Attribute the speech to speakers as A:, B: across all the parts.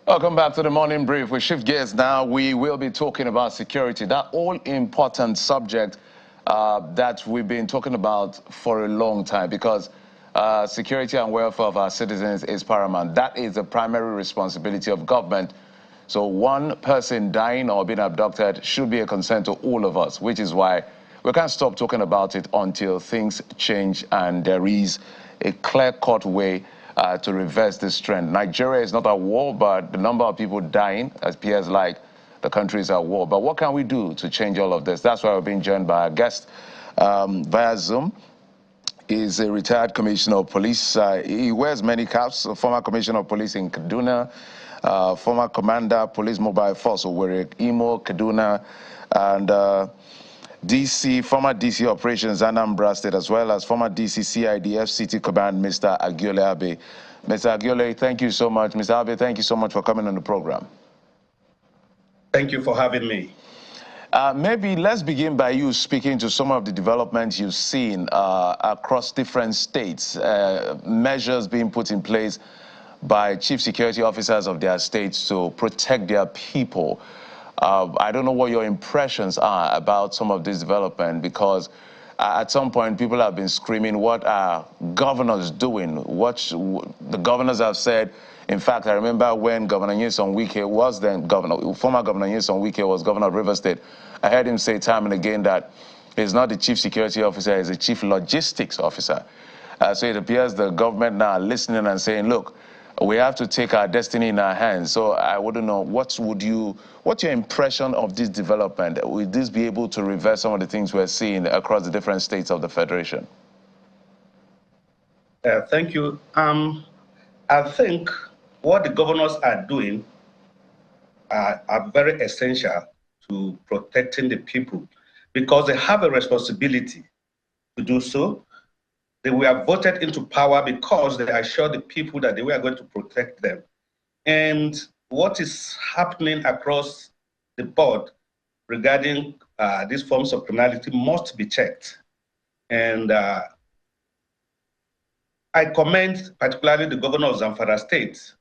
A: Welcome back to the Morning Brief. We shift gears now. We will be talking about security, that all-important subject that we've been talking about for a long time, because security and welfare of our citizens is paramount. That is the primary responsibility of government. So one person dying or being abducted should be a concern to all of us, which is why we can't stop talking about it until things change and there is a clear-cut way to reverse this trend. Nigeria is not at war, but the number of people dying appears like the country is at war. But what can we do to change all of this? That's why we're being joined by our guest via Zoom. He's a retired commissioner of police. He wears many caps, a former commissioner of police in Kaduna, former commander, police mobile force, Owerri, Imo, Kaduna, and DC, former DC operations, Anambra State, as well as former DC CID FCT command, Mr. Agiole Abe. Mr. Agiole, thank you so much. Mr. Abe, thank you so much for coming on the program.
B: Thank you for having me.
A: Maybe let's begin by you speaking to some of the developments you've seen across different states, measures being put in place by chief security officers of their states to protect their people. I don't know what your impressions are about some of this development, because at some point people have been screaming, what are governors doing? What the governors have said. In fact, I remember when Governor Nyesom Wike was then governor, former Governor Nyesom Wike was governor of Rivers State. I heard him say time and again that he's not the chief security officer, he's a chief logistics officer. So it appears the government now are listening and saying, look, we have to take our destiny in our hands. So I wouldn't know, what's your impression of this development? Will this be able to reverse some of the things we're seeing across the different states of the Federation?
B: Thank you. I think what the governors are doing are very essential to protecting the people, because they have a responsibility to do so. They were voted into power because they assured the people that they were going to protect them. And what is happening across the board regarding these forms of criminality must be checked. And I commend particularly the governor of Zamfara State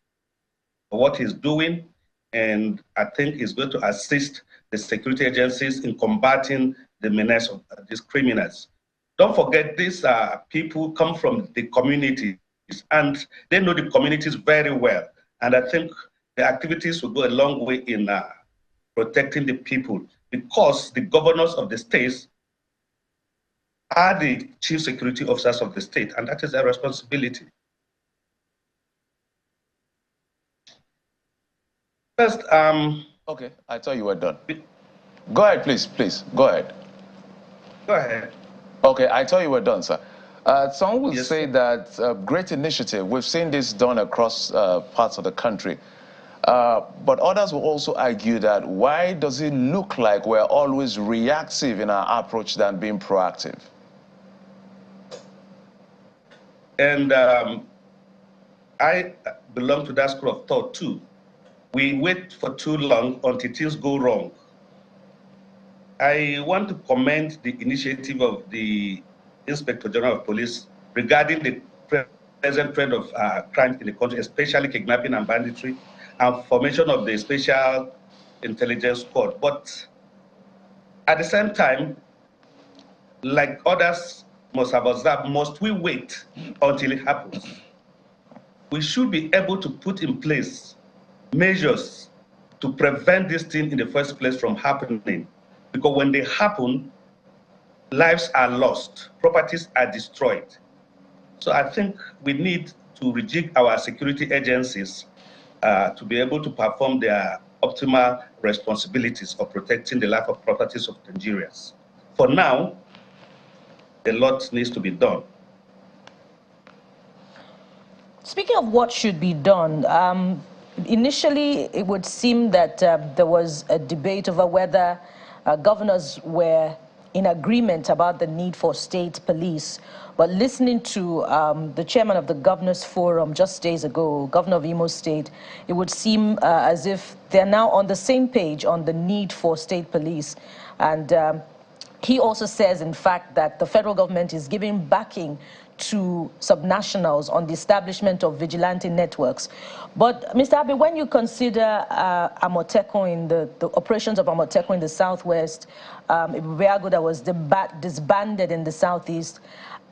B: for what he's doing, and I think he's going to assist the security agencies in combating the menace of these criminals. Don't forget, these people come from the communities, and they know the communities very well. And I think the activities will go a long way in protecting the people, because the governors of the states are the chief security officers of the state, and that is their responsibility. First,
A: okay, I thought you were done. Go ahead, please, go ahead.
B: Go ahead.
A: Okay, I thought you were done, sir. Some will say that great initiative. We've seen this done across parts of the country. But others will also argue that why does it look like we're always reactive in our approach than being proactive?
B: And I belong to that school of thought too. We wait for too long until things go wrong. I want to commend the initiative of the Inspector General of Police regarding the present trend of crime in the country, especially kidnapping and banditry, and formation of the Special Intelligence Squad. But at the same time, like others must have observed, must we wait until it happens? We should be able to put in place measures to prevent this thing in the first place from happening. Because when they happen, lives are lost, properties are destroyed. So I think we need to rejig our security agencies to be able to perform their optimal responsibilities of protecting the life of properties of Nigerians. For now, a lot needs to be done.
C: Speaking of what should be done, initially it would seem that there was a debate over whether governors were in agreement about the need for state police. But listening to the chairman of the Governors Forum just days ago, Governor of Imo State, it would seem as if they're now on the same page on the need for state police. And he also says, in fact, that the federal government is giving backing to subnationals on the establishment of vigilante networks. But, Mr. Abe, when you consider Amotekun in the operations of Amotekun in the southwest, Ibubeago that was disbanded in the southeast,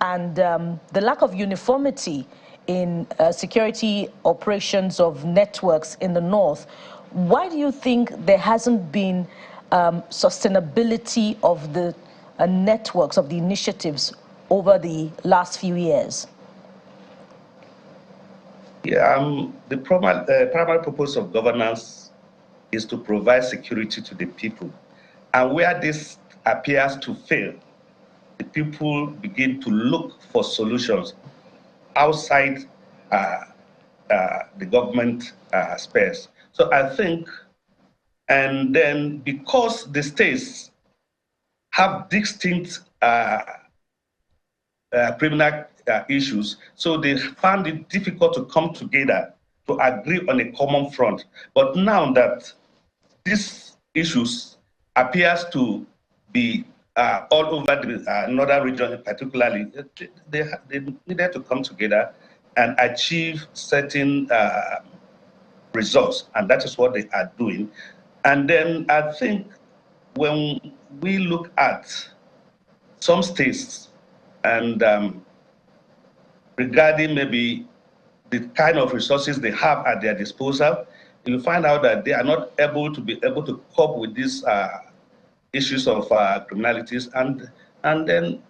C: and the lack of uniformity in security operations of networks in the north, why do you think there hasn't been sustainability of the networks, of the initiatives over the last few years?
B: Yeah, the primary purpose of governance is to provide security to the people. And where this appears to fail, the people begin to look for solutions outside the government space. So I think, and then because the states have distinct criminal issues, so they found it difficult to come together to agree on a common front. But now that these issues appears to be all over the northern region, particularly, they needed to come together and achieve certain results, and that is what they are doing. And then I think when we look at some states and regarding maybe the kind of resources they have at their disposal, you find out that they are not able to cope with these issues of criminalities, and then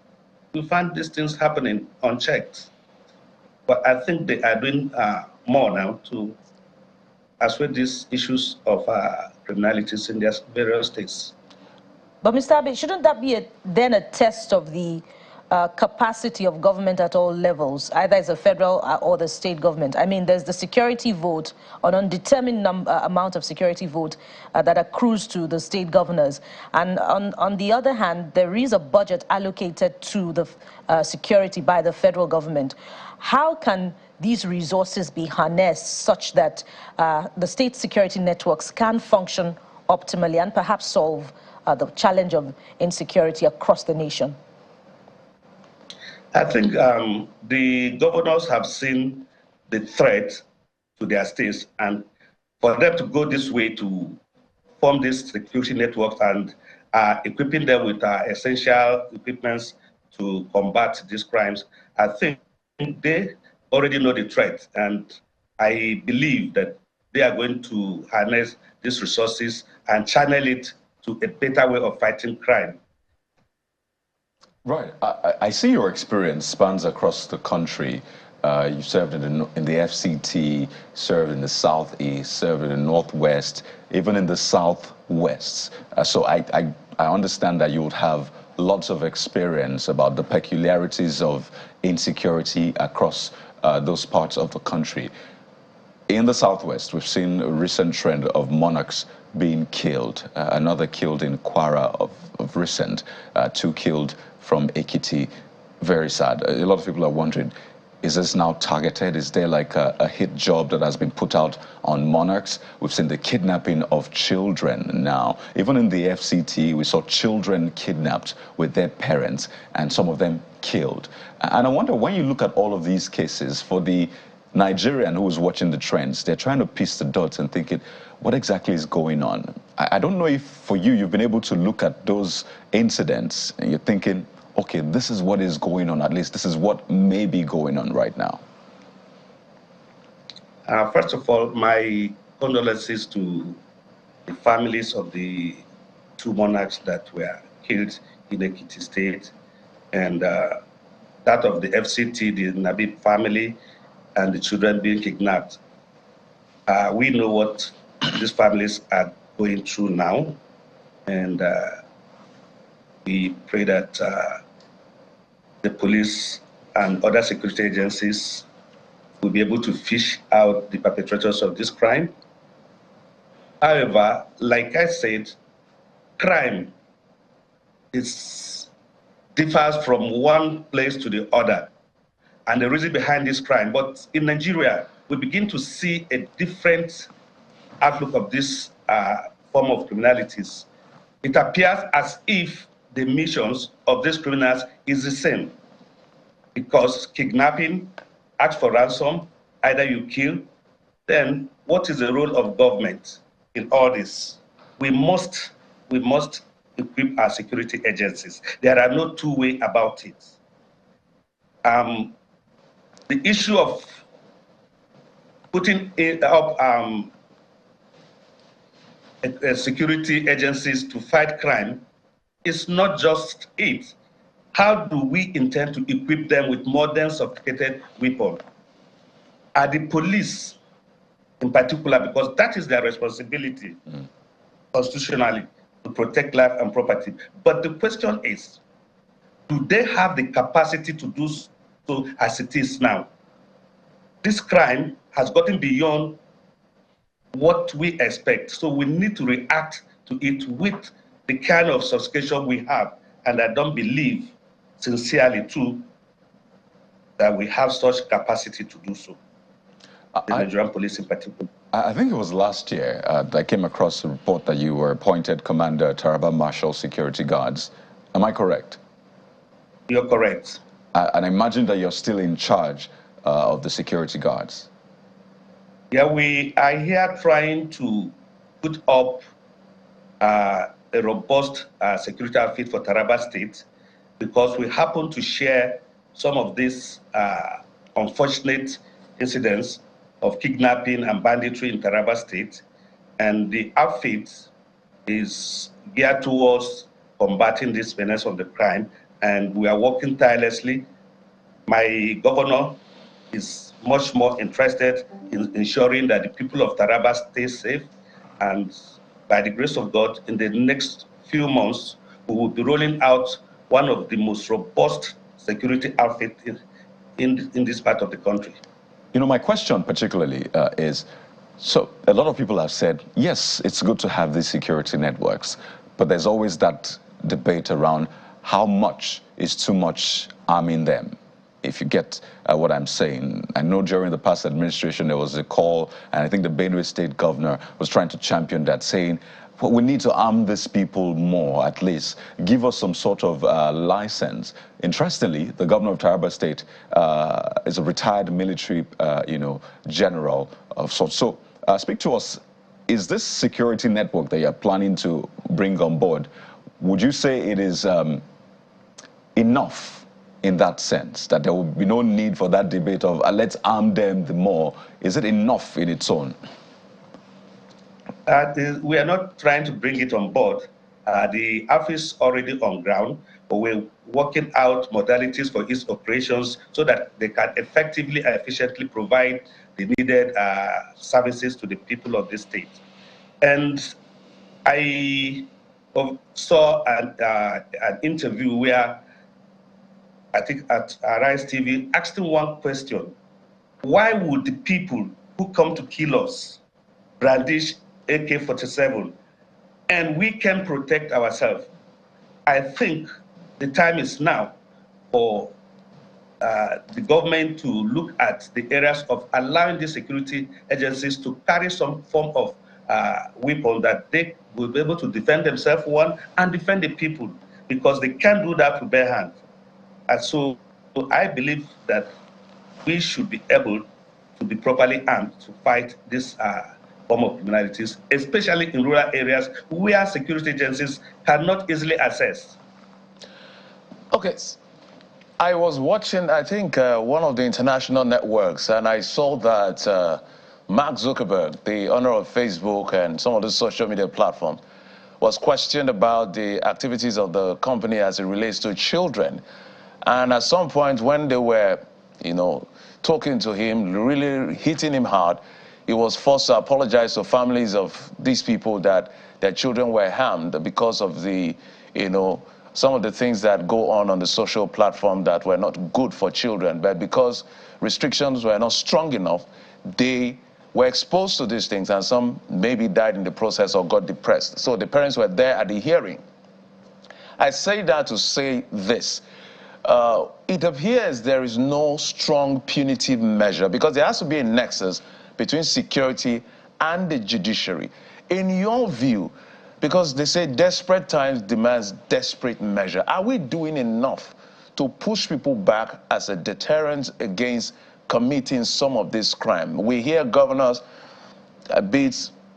B: we find these things happening unchecked. But I think they are doing more now to assuage these issues of criminalities in their various states.
C: But Mr. Abe, shouldn't that be then a test of the capacity of government at all levels, either as a federal or the state government? I mean, there's the security vote, an undetermined amount of security vote that accrues to the state governors. And on the other hand, there is a budget allocated to the security by the federal government. How can these resources be harnessed such that the state security networks can function optimally and perhaps solve the challenge of insecurity across the nation?
B: I think the governors have seen the threat to their states, and for them to go this way to form these security networks and equipping them with essential equipments to combat these crimes, I think they already know the threat, and I believe that they are going to harness these resources and channel it to a better way of fighting crime.
D: Right. I see your experience spans across the country. You served in the FCT, served in the Southeast, served in the Northwest, even in the Southwest. So I understand that you would have lots of experience about the peculiarities of insecurity across those parts of the country. In the Southwest, we've seen a recent trend of monarchs being killed, another killed in Kwara of recent, 2 killed from Ekiti. Very sad. A lot of people are wondering, is this now targeted? Is there like a hit job that has been put out on monarchs? We've seen the kidnapping of children now. Even in the FCT, we saw children kidnapped with their parents and some of them killed. And I wonder, when you look at all of these cases, for the Nigerian who's watching the trends, they're trying to piece the dots and thinking, what exactly is going on? I don't know if for you, you've been able to look at those incidents and you're thinking, okay, this is what is going on, at least this is what may be going on right now.
B: First of all, my condolences to the families of the 2 monarchs that were killed in Ekiti State, and that of the FCT, the Nabi family, and the children being kidnapped. We know what these families are going through now, and we pray that the police and other security agencies will be able to fish out the perpetrators of this crime. However, like I said, crime differs from one place to the other, and the reason behind this crime. But in Nigeria, we begin to see a different outlook of this form of criminalities. It appears as if the missions of these criminals is the same. Because kidnapping, ask for ransom, either you kill, then what is the role of government in all this? We must equip our security agencies. There are no two ways about it. The issue of putting up security agencies to fight crime is not just it. How do we intend to equip them with modern, sophisticated weapons? Are the police, in particular, because that is their responsibility constitutionally to protect life and property. But the question is, do they have the capacity to do so as it is now? This crime has gotten beyond what we expect. So we need to react to it with the kind of sophistication we have. And I don't believe, sincerely too, that we have such capacity to do so. The Nigerian police in particular.
D: I think it was last year that I came across a report that you were appointed Commander Taraba Marshal Security Guards. Am I correct?
B: You're correct.
D: And I imagine that you're still in charge of the security guards.
B: Yeah, we are here trying to put up a robust security outfit for Taraba State because we happen to share some of these unfortunate incidents of kidnapping and banditry in Taraba State, and the outfit is geared towards combating this menace of the crime, and we are working tirelessly. My governor is much more interested in ensuring that the people of Taraba stay safe, and by the grace of God, in the next few months, we will be rolling out one of the most robust security outfits in this part of the country.
D: You know, my question particularly is, so a lot of people have said, yes, it's good to have these security networks, but there's always that debate around how much is too much arming them, if you get what I'm saying. I know during the past administration there was a call, and I think the Benue State governor was trying to champion that, saying, well, we need to arm these people more, at least. Give us some sort of license. Interestingly, the governor of Taraba State is a retired military, general of sorts. So speak to us. Is this security network that you're planning to bring on board, would you say it is enough in that sense, that there will be no need for that debate of let's arm them the more? Is it enough in its own?
B: We are not trying to bring it on board. The office already on ground, but we're working out modalities for its operations so that they can effectively and efficiently provide the needed services to the people of the state. And I saw an interview where I think at Arise TV asked him one question: why would the people who come to kill us brandish AK-47 and we can protect ourselves? I think the time is now for the government to look at the areas of allowing the security agencies to carry some form of weapon that they will be able to defend themselves, one, and defend the people, because they can't do that with bare hands. And so I believe that we should be able to be properly armed to fight this form of criminalities, especially in rural areas where security agencies cannot easily access.
A: Okay. I was watching, I think, one of the international networks, and I saw that Mark Zuckerberg, the owner of Facebook and some of the social media platforms, was questioned about the activities of the company as it relates to children. And at some point when they were, talking to him, really hitting him hard, he was forced to apologize to families of these people that their children were harmed because of the, some of the things that go on the social platform that were not good for children. But because restrictions were not strong enough, they were exposed to these things, and some maybe died in the process or got depressed. So the parents were there at the hearing. I say that to say this. It appears there is no strong punitive measure, because there has to be a nexus between security and the judiciary. In your view, because they say desperate times demands desperate measure, are we doing enough to push people back as a deterrent against committing some of this crime? We hear governors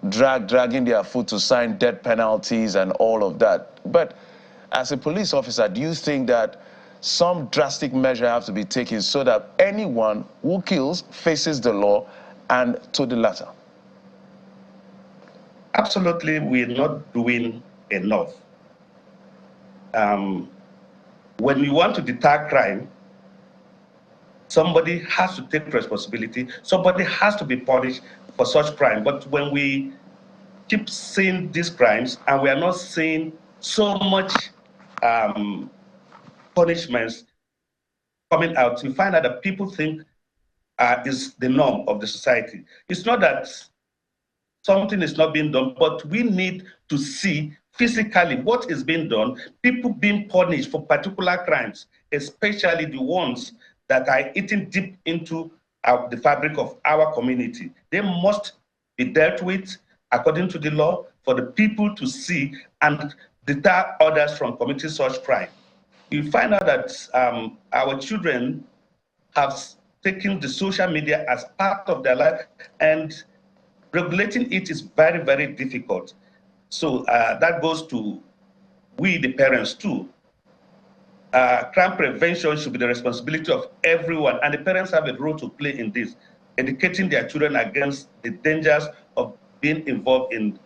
A: dragging their foot to sign death penalties and all of that. But as a police officer, do you think that some drastic measure have to be taken so that anyone who kills faces the law and to the latter?
B: Absolutely, we're not doing enough. When we want to deter crime, somebody has to take responsibility. Somebody has to be punished for such crime. But when we keep seeing these crimes and we are not seeing so much punishments coming out, we find out that people think is the norm of the society. It's not that something is not being done, but we need to see physically what is being done, people being punished for particular crimes, especially the ones that are eating deep into the fabric of our community. They must be dealt with according to the law for the people to see and deter others from committing such crime. You find out that our children have taken the social media as part of their life, and regulating it is very, very difficult. So that goes to we, the parents, too. Crime prevention should be the responsibility of everyone, and the parents have a role to play in this, educating their children against the dangers of being involved in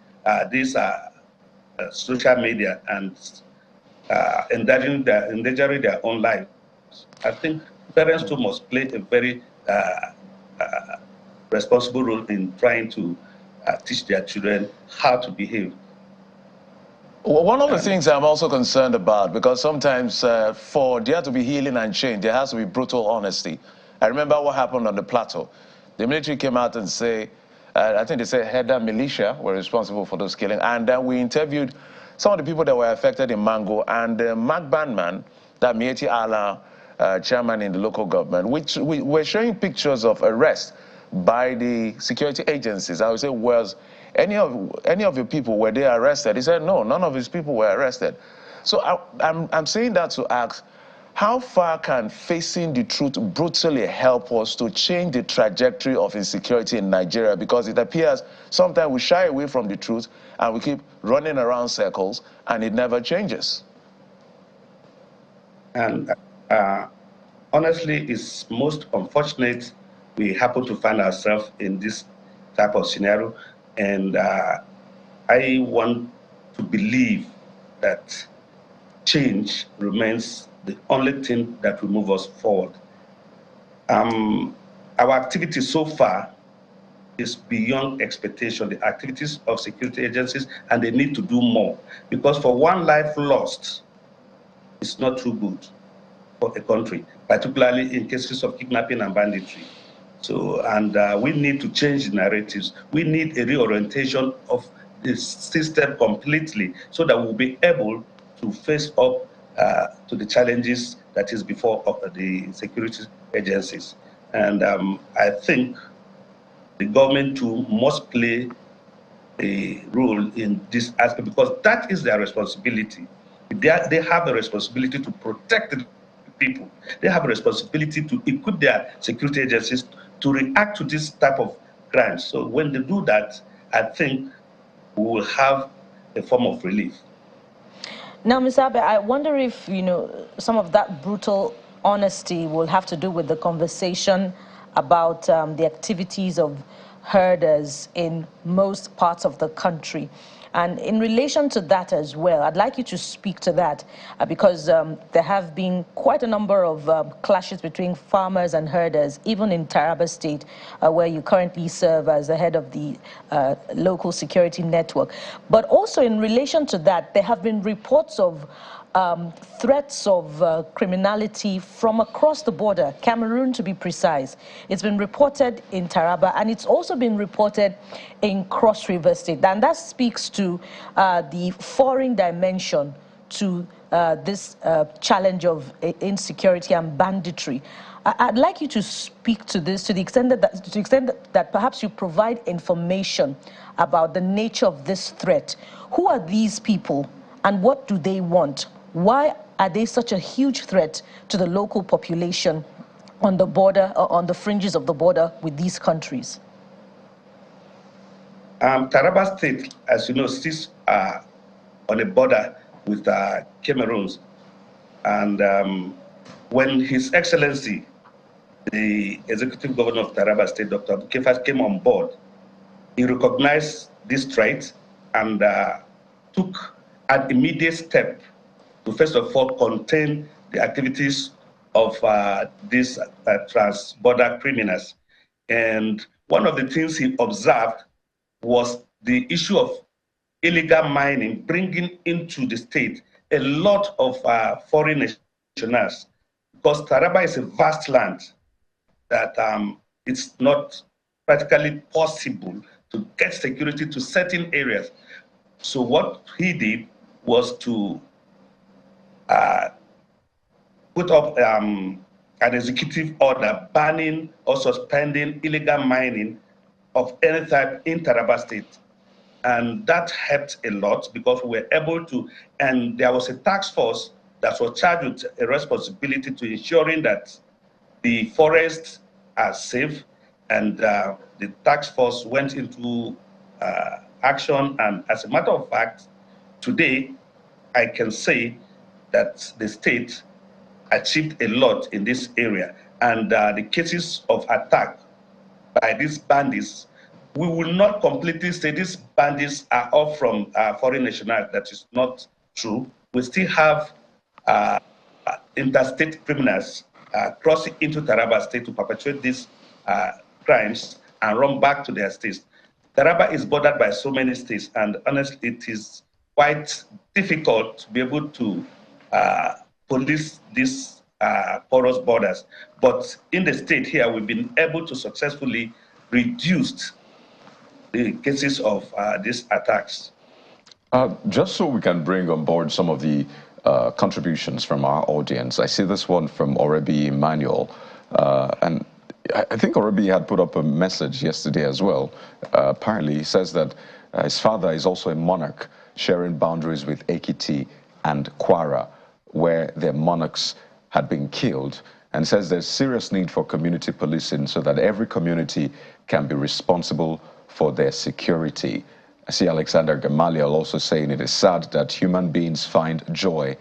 B: this social media and endangering their own lives. I think parents too must play a very responsible role in trying to teach their children how to behave.
A: Well, one of the things I'm also concerned about, because sometimes for there to be healing and change, there has to be brutal honesty. I remember what happened on the plateau. The military came out and say, I think they said Header militia were responsible for those killings. And then we interviewed some of the people that were affected in Mango, and Mark Bandman, that Mieti Allah chairman in the local government, which we were showing pictures of arrest by the security agencies. I would say, was any of your people, were they arrested? He said, no, none of his people were arrested. So I'm saying that to ask, how far can facing the truth brutally help us to change the trajectory of insecurity in Nigeria? Because it appears sometimes we shy away from the truth and we keep running around circles and it never changes.
B: And honestly, it's most unfortunate we happen to find ourselves in this type of scenario. And I want to believe that change remains the only thing that will move us forward. Our activity so far is beyond expectation, the activities of security agencies, and they need to do more. Because for one life lost, it's not too good for a country, particularly in cases of kidnapping and banditry. So, and we need to change the narratives. We need a reorientation of the system completely so that we'll be able to face up to the challenges that is before the security agencies. And I think the government too must play a role in this aspect, because that is their responsibility. They have a responsibility to protect the people. They have a responsibility to equip their security agencies to react to this type of crimes. So when they do that, I think we will have a form of relief.
C: Now, Ms. Abe, I wonder if, some of that brutal honesty will have to do with the conversation about the activities of herders in most parts of the country. And in relation to that as well, I'd like you to speak to that because there have been quite a number of clashes between farmers and herders, even in Taraba State, where you currently serve as the head of the local security network. But also in relation to that, there have been reports of threats of criminality from across the border, Cameroon to be precise. It's been reported in Taraba, and it's also been reported in Cross River State. And that speaks to the foreign dimension to this challenge of insecurity and banditry. I'd like you to speak to this to the extent that perhaps you provide information about the nature of this threat. Who are these people and what do they want? Why are they such a huge threat to the local population on the border, or on the fringes of the border with these countries?
B: Taraba State, as you know, sits on a border with Cameroon. And when His Excellency, the Executive Governor of Taraba State, Dr. Kefas, came on board, he recognized this threat and took an immediate step to, first of all, contain the activities of these trans-border criminals. And one of the things he observed was the issue of illegal mining, bringing into the state a lot of foreign nationals, because Taraba is a vast land that it's not practically possible to get security to certain areas. So what he did was to put up an executive order banning or suspending illegal mining of any type in Taraba State. And that helped a lot, because we were able to, and there was a task force that was charged with a responsibility to ensuring that the forests are safe, and the task force went into action. And as a matter of fact, today I can say that the state achieved a lot in this area, and the cases of attack by these bandits, we will not completely say these bandits are all from foreign nationals. That is not true. We still have interstate criminals crossing into Taraba State to perpetrate these crimes and run back to their states. Taraba is bordered by so many states, and honestly, it is quite difficult to be able to police these porous borders. But in the state here, we've been able to successfully reduce the cases of these attacks.
D: Just so we can bring on board some of the contributions from our audience, I see this one from Orebi Emmanuel, and I think Orebi had put up a message yesterday as well. Apparently, he says that his father is also a monarch, sharing boundaries with Ekiti and Kwara, where their monarchs had been killed, and says there's serious need for community policing so that every community can be responsible for their security. I see Alexander Gamaliel also saying it is sad that human beings find joy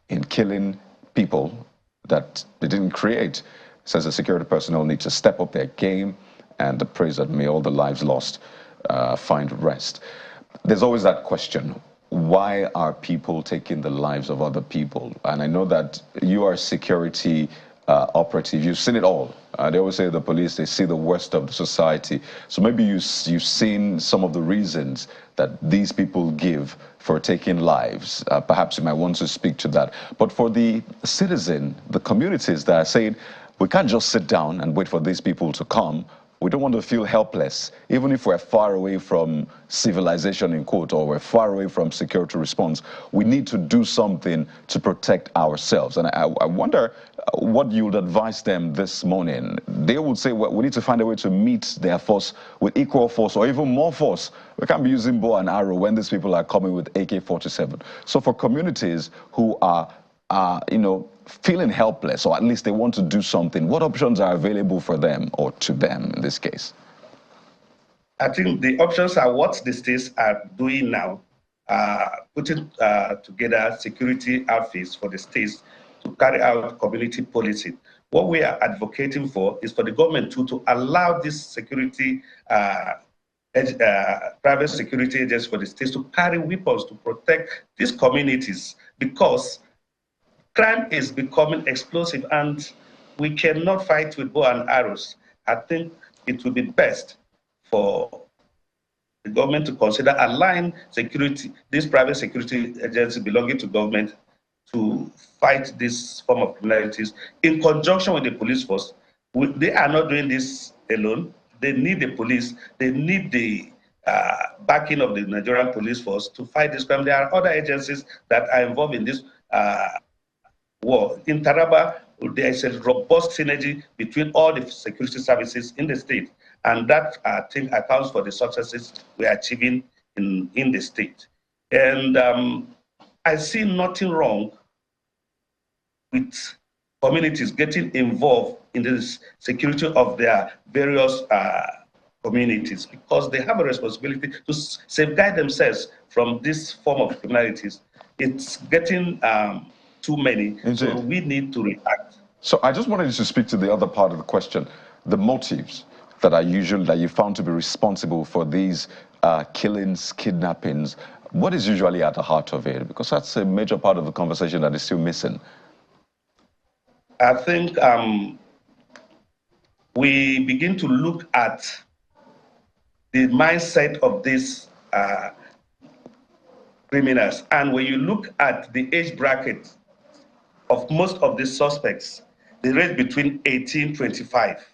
D: in killing people that they didn't create. Says the security personnel need to step up their game, and prays that may all the lives lost find rest. There's always that question: why are people taking the lives of other people? And I know that you are a security operative. You've seen it all. They always say the police, they see the worst of the society. So maybe you've seen some of the reasons that these people give for taking lives. Perhaps you might want to speak to that. But for the citizen, the communities that are saying, we can't just sit down and wait for these people to come. We don't want to feel helpless, even if we're far away from civilization, in quote, or we're far away from security response. We need to do something to protect ourselves. And I wonder what you would advise them this morning. They would say, well, we need to find a way to meet their force with equal force or even more force. We can't be using bow and arrow when these people are coming with AK-47. So for communities who are feeling helpless, or at least they want to do something, what options are available for them, or to them in this case?
B: I think the options are what the states are doing now, putting together security outfits for the states to carry out community policing. What we are advocating for is for the government to allow this security, private security agents for the states to carry weapons to protect these communities, because crime is becoming explosive and we cannot fight with bow and arrows. I think it would be best for the government to consider allowing security, this private security agency belonging to government, to fight this form of criminalities in conjunction with the police force. They are not doing this alone. They need the police. They need the backing of the Nigerian police force to fight this crime. There are other agencies that are involved in this war. In Taraba, there is a robust synergy between all the security services in the state, and that, I think, accounts for the successes we are achieving in the state. And I see nothing wrong with communities getting involved in the security of their various communities, because they have a responsibility to safeguard themselves from this form of criminalities. It's getting too many,
D: Indeed.
B: So we need to react.
D: So I just wanted you to speak to the other part of the question, the motives that you found to be responsible for these killings, kidnappings. What is usually at the heart of it? Because that's a major part of the conversation that is still missing.
B: I think we begin to look at the mindset of these criminals. And when you look at the age bracket of most of these suspects, they range between 18 to 25.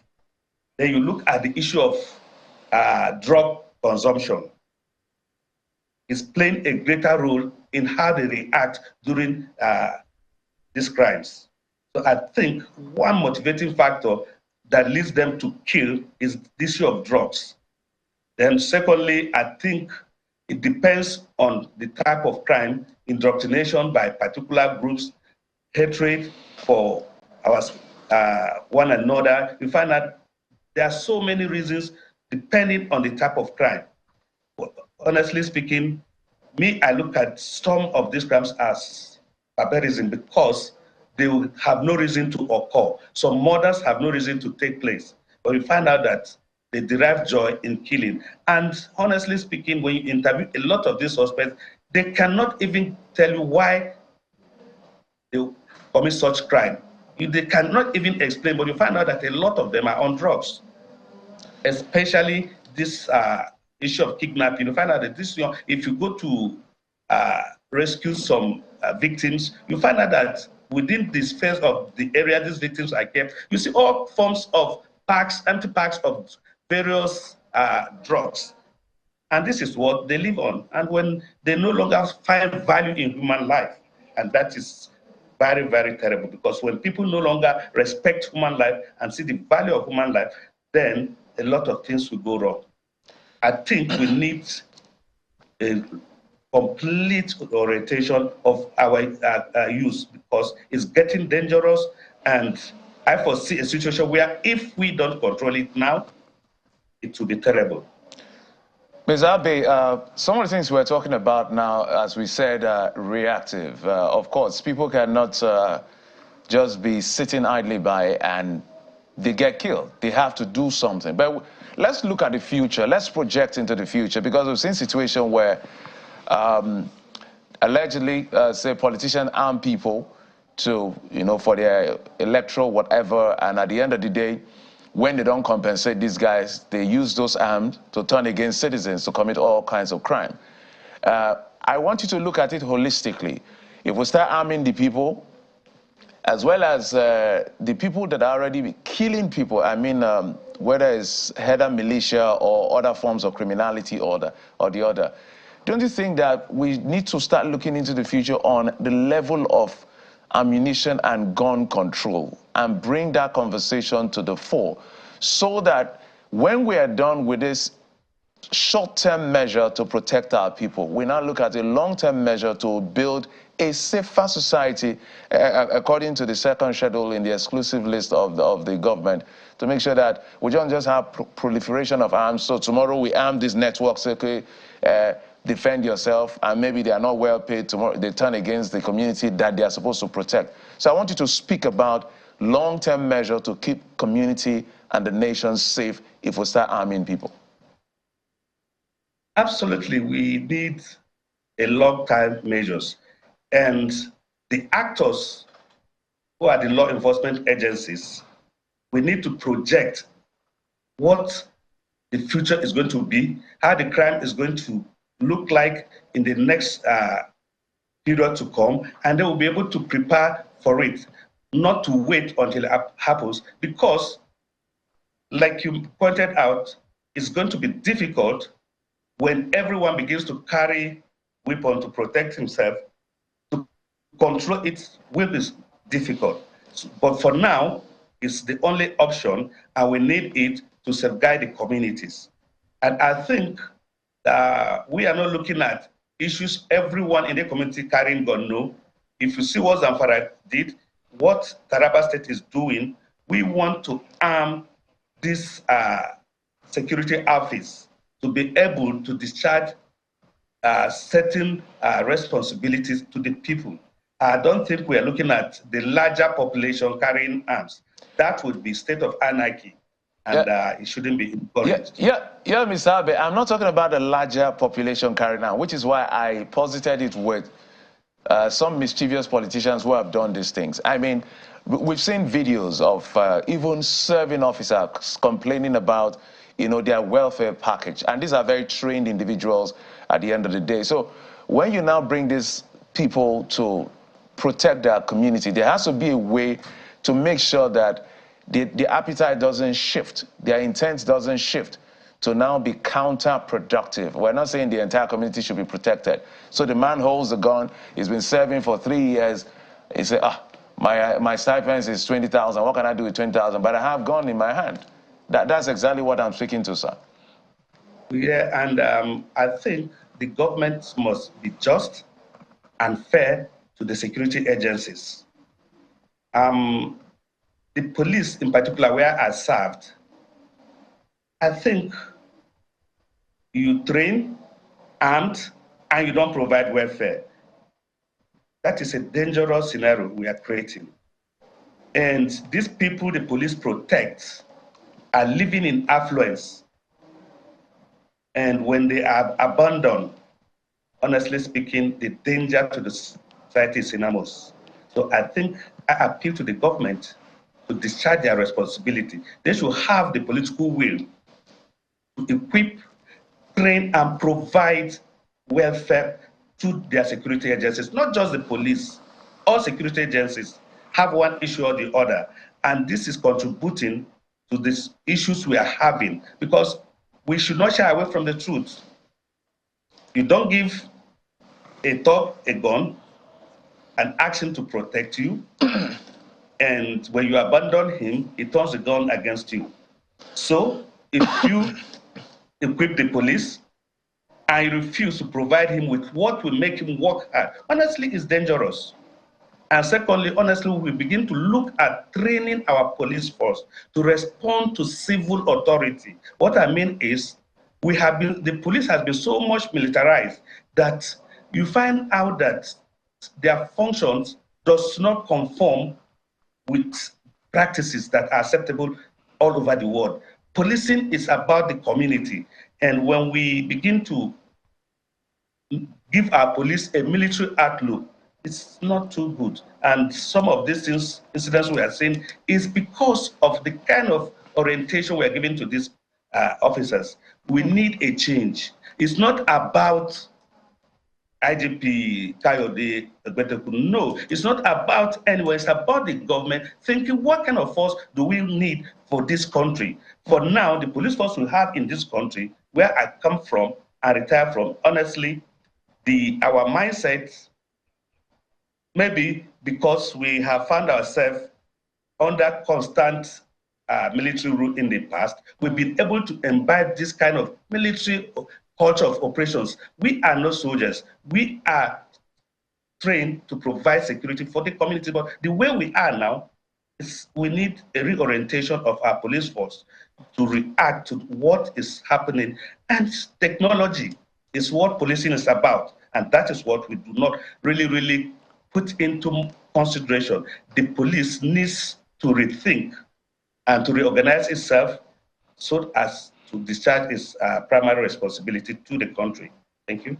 B: Then you look at the issue of drug consumption. It's playing a greater role in how they react during these crimes. So I think one motivating factor that leads them to kill is the issue of drugs. Then secondly, I think it depends on the type of crime, indoctrination by particular groups, hatred for one another. You find that there are so many reasons depending on the type of crime. Honestly speaking, I look at some of these crimes as barbarism because they will have no reason to occur. Some murders have no reason to take place. But we find out that they derive joy in killing. And honestly speaking, when you interview a lot of these suspects, they cannot even tell you why they commit such crime. They cannot even explain, but you find out that a lot of them are on drugs. Especially this issue of kidnapping. You find out that this, if you go to rescue some victims, you find out that within this phase of the area these victims are kept, you see all forms of packs, empty packs of various drugs. And this is what they live on. And when they no longer find value in human life, and that is very, very terrible, because when people no longer respect human life and see the value of human life, then a lot of things will go wrong. I think we need a complete orientation of our youth, because it's getting dangerous, and I foresee a situation where if we don't control it now, it will be terrible.
A: Ms. Abe, some of the things we're talking about now, as we said, reactive. Of course, people cannot just be sitting idly by and they get killed. They have to do something. But let's look at the future. Let's project into the future, because we've seen a situation where allegedly, say, politicians arm people to, for their electoral whatever, and at the end of the day, when they don't compensate these guys, they use those arms to turn against citizens to commit all kinds of crime. I want you to look at it holistically. If we start arming the people, as well as the people that are already killing people, I mean, whether it's header militia or other forms of criminality or the other, don't you think that we need to start looking into the future on the level of ammunition and gun control and bring that conversation to the fore, so that when we are done with this short-term measure to protect our people, we now look at a long-term measure to build a safer society according to the second schedule in the exclusive list of the government, to make sure that we don't just have proliferation of arms. So tomorrow we arm these networks, okay, defend yourself, and maybe they are not well paid. Tomorrow they turn against the community that they are supposed to protect. So I want you to speak about long-term measure to keep community and the nation safe if we start arming people.
B: Absolutely, we need a long-term measures. And the actors who are the law enforcement agencies, we need to project what the future is going to be, how the crime is going to look like in the next period to come, and they will be able to prepare for it, not to wait until it happens, because, like you pointed out, it's going to be difficult when everyone begins to carry weapon to protect himself. To control it will be difficult. But for now, it's the only option, and we need it to safeguard the communities. And I think we are not looking at issues everyone in the community carrying gun. No. If you see what Zamfara did, what Taraba State is doing, we want to arm this security office to be able to discharge certain responsibilities to the people. I don't think we are looking at the larger population carrying arms. That would be state of anarchy, and it shouldn't be encouraged.
A: Yeah, Mr. Abe, I'm not talking about the larger population carrying out, which is why I posited it with some mischievous politicians who have done these things. I mean, we've seen videos of even serving officers complaining about, you know, their welfare package. And these are very trained individuals at the end of the day. So when you now bring these people to protect their community, there has to be a way to make sure that the appetite doesn't shift, their intent doesn't shift to now be counterproductive. We're not saying the entire community should be protected. So the man holds the gun, he's been serving for 3 years, he said, my stipend is 20,000, what can I do with 20,000? But I have gun in my hand. That's exactly what I'm speaking to, sir.
B: Yeah, and I think the government must be just and fair to the security agencies. The police, in particular, where I served, I think you train, armed, and you don't provide welfare. That is a dangerous scenario we are creating. And these people the police protect are living in affluence. And when they are abandoned, honestly speaking, the danger to the society is enormous. So I think I appeal to the government to discharge their responsibility. They should have the political will to equip, train, and provide welfare to their security agencies, not just the police. All security agencies have one issue or the other, and this is contributing to these issues we are having, because we should not shy away from the truth. You don't give a thug a gun and ask him to protect you, and when you abandon him, he turns the gun against you. So if you equip the police and you refuse to provide him with what will make him work hard, honestly, it's dangerous. And secondly, honestly, we begin to look at training our police force to respond to civil authority. What I mean is, the police has been so much militarized that you find out that their functions does not conform with practices that are acceptable all over the world. Policing is about the community. And when we begin to give our police a military outlook, it's not too good. And some of these incidents we are seeing is because of the kind of orientation we are giving to these officers. We need a change. It's not about IGP Kayode Egbetekun. No, it's not about anyone. It's about the government thinking, what kind of force do we need for this country? For now, the police force we have in this country, where I come from and retire from, honestly, our mindset, maybe because we have found ourselves under constant military rule in the past, we've been able to imbibe this kind of military culture of operations. We are not soldiers. We are trained to provide security for the community. But the way we are now, we need a reorientation of our police force to react to what is happening. And technology is what policing is about. And that is what we do not really put into consideration. The police needs to rethink and to reorganize itself so as to discharge its primary responsibility to the country. Thank you.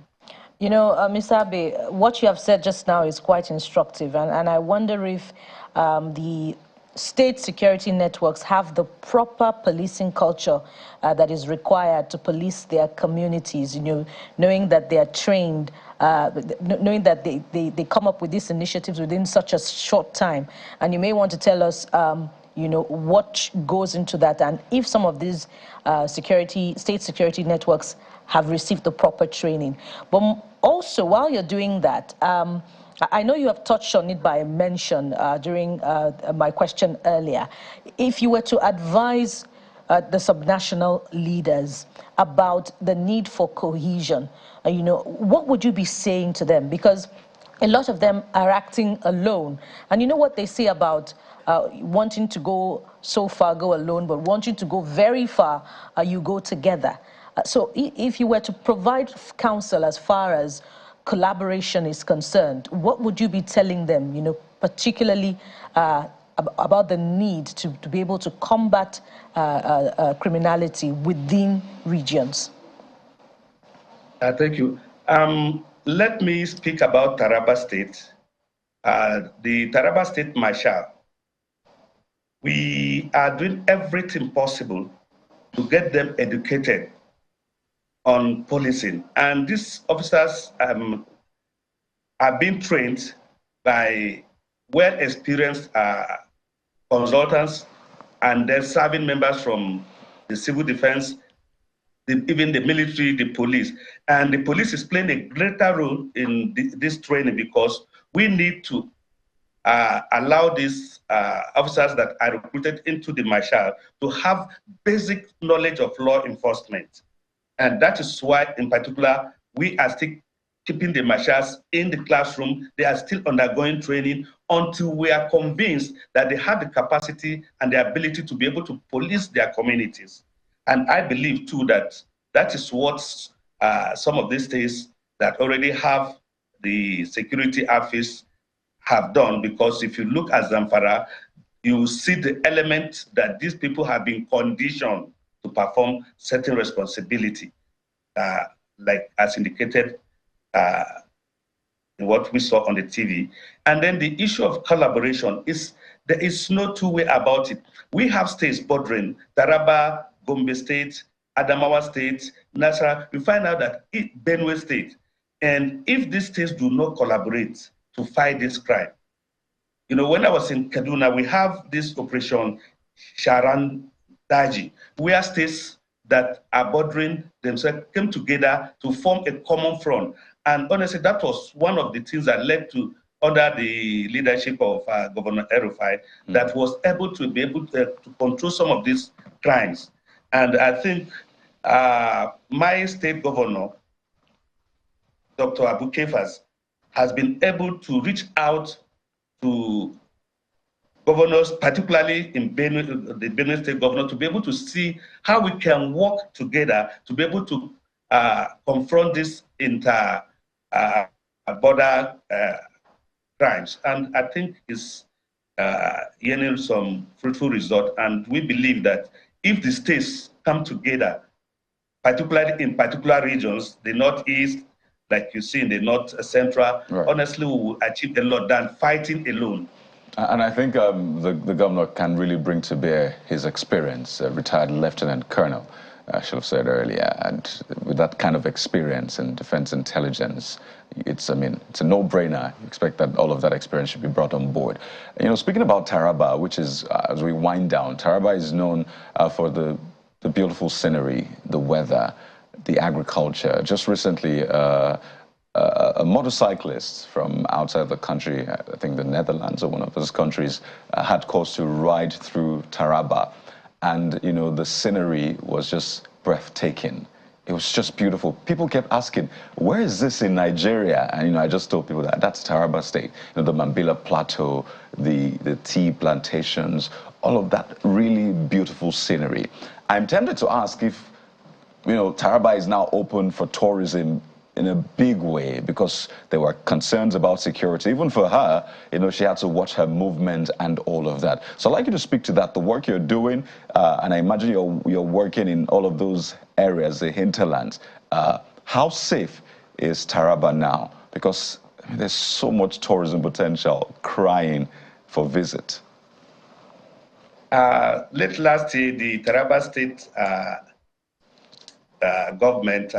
C: You know, Mr. Abe, what you have said just now is quite instructive, and I wonder if the state security networks have the proper policing culture that is required to police their communities, you know, knowing that they are trained, knowing that they come up with these initiatives within such a short time. And you may want to tell us, you know, what goes into that, and if some of these state security networks have received the proper training. But also, while you're doing that, I know you have touched on it by mention during my question earlier. If you were to advise the subnational leaders about the need for cohesion, you know, what would you be saying to them? Because a lot of them are acting alone. And you know what they say about wanting to go so far, go alone, but wanting to go very far, you go together. So if you were to provide counsel as far as collaboration is concerned, what would you be telling them, you know, particularly about the need to be able to combat criminality within regions?
B: Thank you. Let me speak about Taraba State. The Taraba State Marshal, we are doing everything possible to get them educated on policing. And these officers are being trained by well-experienced consultants and then serving members from the civil defense, even the military, the police. And the police is playing a greater role in this training because we need to allow these officers that are recruited into the marshal to have basic knowledge of law enforcement. And that is why, in particular, we are still keeping the marshals in the classroom. They are still undergoing training until we are convinced that they have the capacity and the ability to be able to police their communities. And I believe, too, that that is what some of these states that already have the security office have done, because if you look at Zamfara, you see the element that these people have been conditioned to perform certain responsibility, like as indicated in what we saw on the TV. And then the issue of collaboration is, there is no two-way about it. We have states bordering, Taraba, Gombe State, Adamawa State, Nasarawa. We find out that Benue State, and if these states do not collaborate to fight this crime, you know, when I was in Kaduna, we have this operation Sharan Daji, where states that are bordering themselves came together to form a common front. And honestly, that was one of the things that led to, under the leadership of Governor El-Rufai, that was able to control some of these crimes. And I think my state governor, Dr. Abu Kefas, has been able to reach out to governors, particularly in Benue, the Benue State governor, to be able to see how we can work together to be able to confront this inter-border crimes. And I think it's yielding some fruitful result. And we believe that if the states come together, particularly in particular regions, the Northeast, like you see in the North Central, right, honestly, we will achieve a lot than fighting alone.
D: And I think the governor can really bring to bear his experience, retired lieutenant colonel, I should have said earlier, and with that kind of experience in defense intelligence, it's a no-brainer. You expect that all of that experience should be brought on board. You know, speaking about Taraba, which is, as we wind down, Taraba is known for the beautiful scenery, the weather, the agriculture. Just recently, a motorcyclist from outside the country, I think the Netherlands or one of those countries, had cause to ride through Taraba. And, you know, the scenery was just breathtaking. It was just beautiful. People kept asking, where is this in Nigeria? And, you know, I just told people that that's Taraba State. You know, the Mambila Plateau, the tea plantations, all of that really beautiful scenery. I'm tempted to ask if, you know, Taraba is now open for tourism in a big way, because there were concerns about security. Even for her, you know, she had to watch her movement and all of that. So I'd like you to speak to that, the work you're doing, and I imagine you're working in all of those areas, the hinterlands. How safe is Taraba now? Because there's so much tourism potential crying for visit.
B: Late last year, the Taraba State government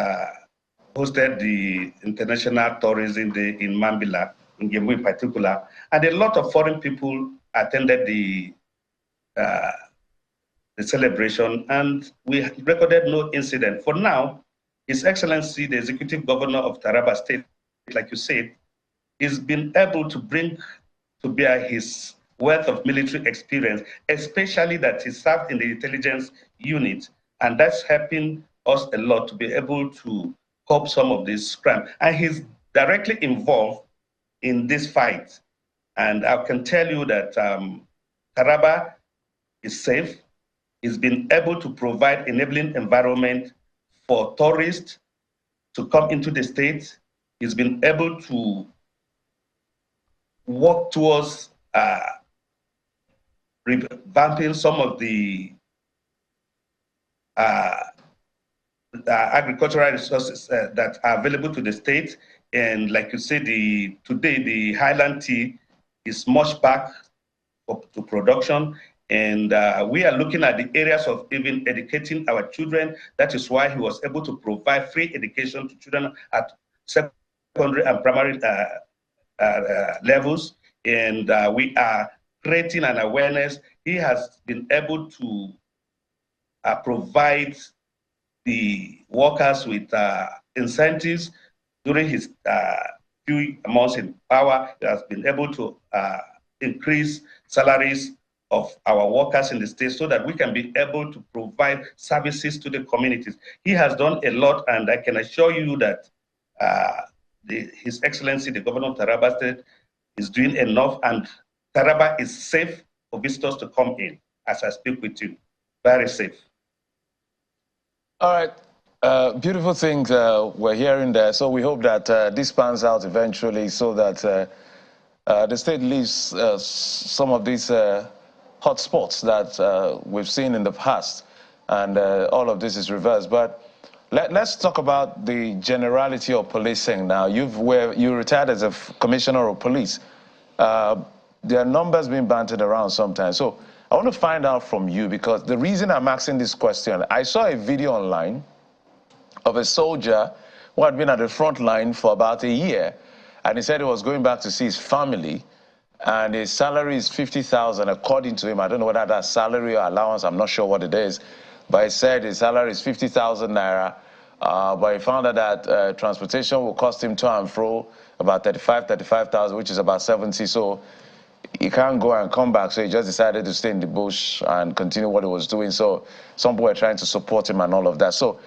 B: hosted the International Tourism Day in Mambila, in Gemu in particular, and a lot of foreign people attended the celebration, and we recorded no incident. For now, His Excellency, the Executive Governor of Taraba State, like you said, has been able to bring to bear his wealth of military experience, especially that he served in the intelligence unit, and that's helping us a lot to be able to curb some of this crime. And he's directly involved in this fight. And I can tell you that Taraba is safe. It's been able to provide enabling environment for tourists to come into the state. It's been able to work towards revamping some of the agricultural resources that are available to the state. And like you said, today the highland tea is much back to production. And we are looking at the areas of even educating our children. That is why he was able to provide free education to children at secondary and primary levels. And we are creating an awareness. He has been able to provide the workers with incentives during his few months in power. He has been able to increase salaries of our workers in the state so that we can be able to provide services to the communities. He has done a lot, and I can assure you that His Excellency, the Governor of Taraba State, is doing enough, and Taraba is safe for visitors to come in as I speak with you. Very safe.
A: All right. Beautiful things we're hearing there. So we hope that this pans out eventually so that the state leaves some of these hot spots that we've seen in the past, and all of this is reversed. But let's talk about the generality of policing now. You retired as a commissioner of police. There are numbers being bantered around sometimes. So I want to find out from you, because the reason I'm asking this question, I saw a video online of a soldier who had been at the front line for about a year, and he said he was going back to see his family, and his salary is 50,000 according to him. I don't know whether that's salary or allowance, I'm not sure what it is, but he said his salary is 50,000 naira, but he found out that transportation will cost him to and fro about 35,000, which is about 70, so he can't go and come back, so he just decided to stay in the bush and continue what he was doing. So some people were trying to support him and all of that. So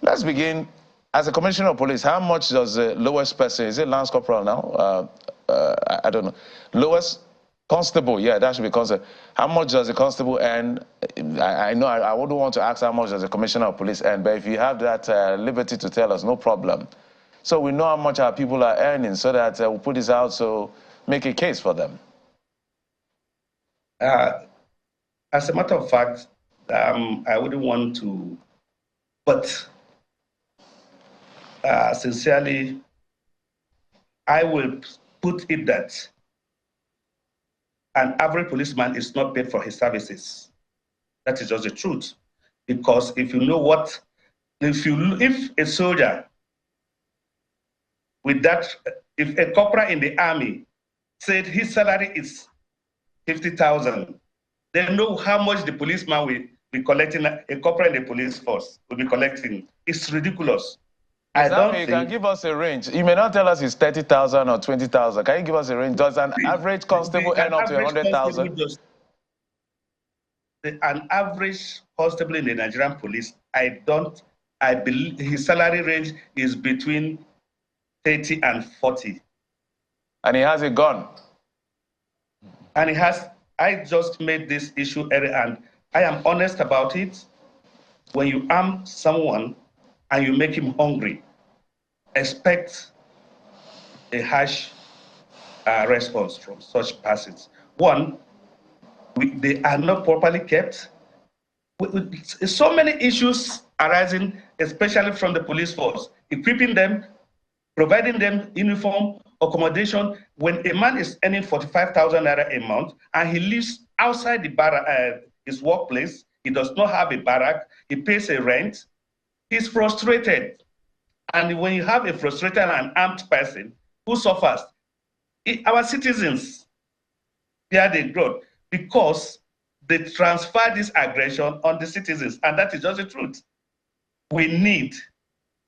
A: let's begin. As a commissioner of police, how much does the lowest person, is it Lance Corporal now? I don't know. Lowest constable, yeah, that should be constable. How much does the constable earn? I know I wouldn't want to ask how much does the commissioner of police earn, but if you have that liberty to tell us, no problem. So we know how much our people are earning, so that we'll put this out, so make a case for them.
B: As a matter of fact, I wouldn't want to, but sincerely, I will put it that an average policeman is not paid for his services. That is just the truth. Because if you know what, if a soldier with that, if a corporal in the army said his salary is 50,000, they know how much the policeman will be collecting, a corporal in the police force will be collecting. It's ridiculous. I don't think...
A: You can give us a range. You may not tell us it's 30,000 or 20,000. Can you give us a range? Does an average constable earn up to 100,000?
B: An average constable in the Nigerian police, I believe his salary range is between 30 and 40.
A: And he has a gun.
B: And I just made this issue earlier, and I am honest about it. When you arm someone and you make him hungry, expect a harsh response from such persons. One, they are not properly kept. So many issues arising, especially from the police force, equipping them, providing them uniform, accommodation. When a man is earning 45,000 naira a month and he lives outside the his workplace, he does not have a barrack, he pays a rent, he's frustrated. And when you have a frustrated and armed person who suffers, our citizens bear the growth because they transfer this aggression on the citizens, and that is just the truth. We need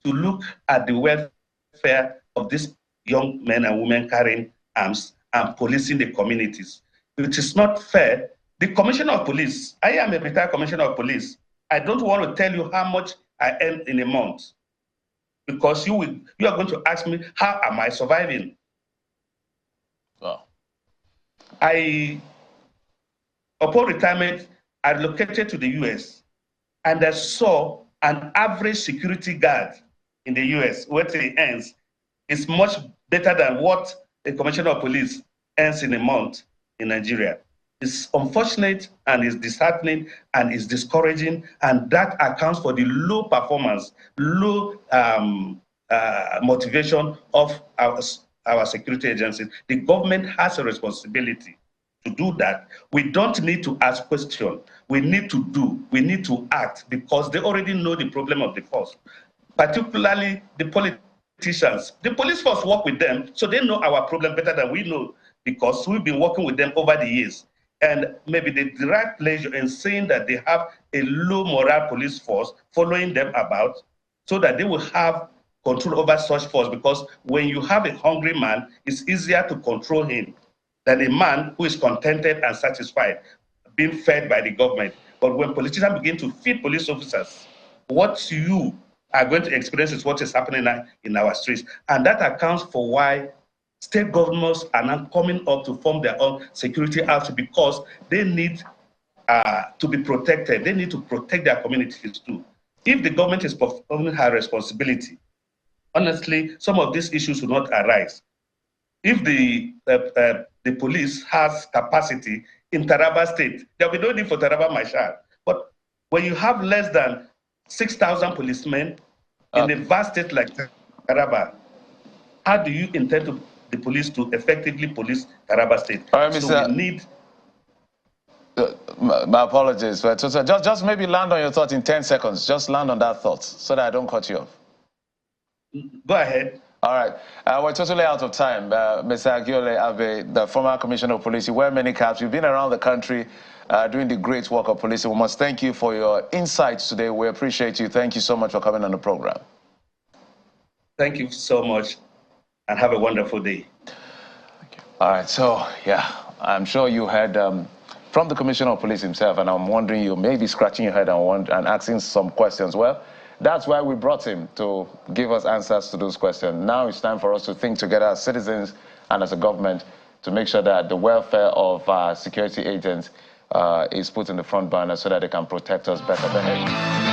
B: to look at the welfare of these young men and women carrying arms and policing the communities. It is not fair. The commissioner of police, I am a retired commissioner of police. I don't want to tell you how much I earn in a month, because you are going to ask me, how am I surviving?
A: Wow.
B: Upon retirement, I relocated to the US, and I saw an average security guard in the US, what he earns is much better than what a commissioner of police earns in a month in Nigeria. It's unfortunate and it's disheartening and it's discouraging, and that accounts for the low performance, low motivation of our security agencies. The government has a responsibility to do that. We don't need to ask questions. We need to do, we need to act, because they already know the problem of the force, particularly the politicians. The police force work with them, so they know our problem better than we know, because we've been working with them over the years. And maybe they derive pleasure in saying that they have a low morale police force following them about, so that they will have control over such force, because when you have a hungry man, it's easier to control him than a man who is contented and satisfied, being fed by the government. But when politicians begin to feed police officers, what you are going to experience is what is happening in our streets. And that accounts for why state governments are now coming up to form their own security outfit, because they need to be protected. They need to protect their communities too. If the government is performing her responsibility, honestly, some of these issues will not arise. If the police has capacity in Taraba State, there will be no need for Taraba Marshal. But when you have less than 6,000 policemen in a vast state like Taraba, how do you intend the police to effectively police Taraba State?
A: All right,
B: So we need...
A: my apologies. But so just maybe land on your thought in 10 seconds. Just land on that thought so that I don't cut you off.
B: Go ahead.
A: All right. We're totally out of time. Mr. Agiole Abe, the former Commissioner of Police, you wear many caps. You've been around the country doing the great work of policing. We must thank you for your insights today. We appreciate you. Thank you so much for coming on the program.
B: Thank you so much, and have a wonderful day.
A: Thank you. All right. So, yeah, I'm sure you heard from the Commissioner of Police himself, and I'm wondering, you may be scratching your head and asking some questions. Well, that's why we brought him, to give us answers to those questions. Now it's time for us to think together as citizens and as a government to make sure that the welfare of our security agents is put in the front burner so that they can protect us better than ever.